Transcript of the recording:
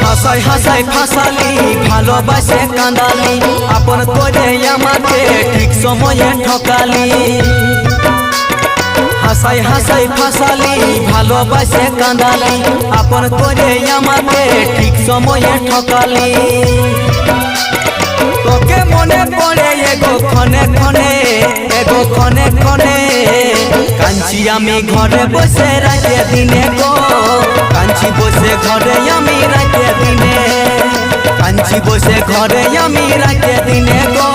হাসাই হাসাই ফাসালি ভালোবাসে কাঁদালি আপন করে আমাকে ঠিক সময়ে ঠকালি হাসাই হাসাই ফাসালি ভালোবাসে কাঁদালি আপন করে আমাকে ঠিক সময়ে ঠকালি তোকে মনে পড়ে এগো ক্ষণে ক্ষণে এগো ক্ষণে ক্ষণে কাঁদছি আমি ঘরে বসে রাতে দিনে গো কাঁদছি বসে ঘরে আমি রাতে দিনে কাঁদছি বসে ঘরে আমি রাতে দিনে গো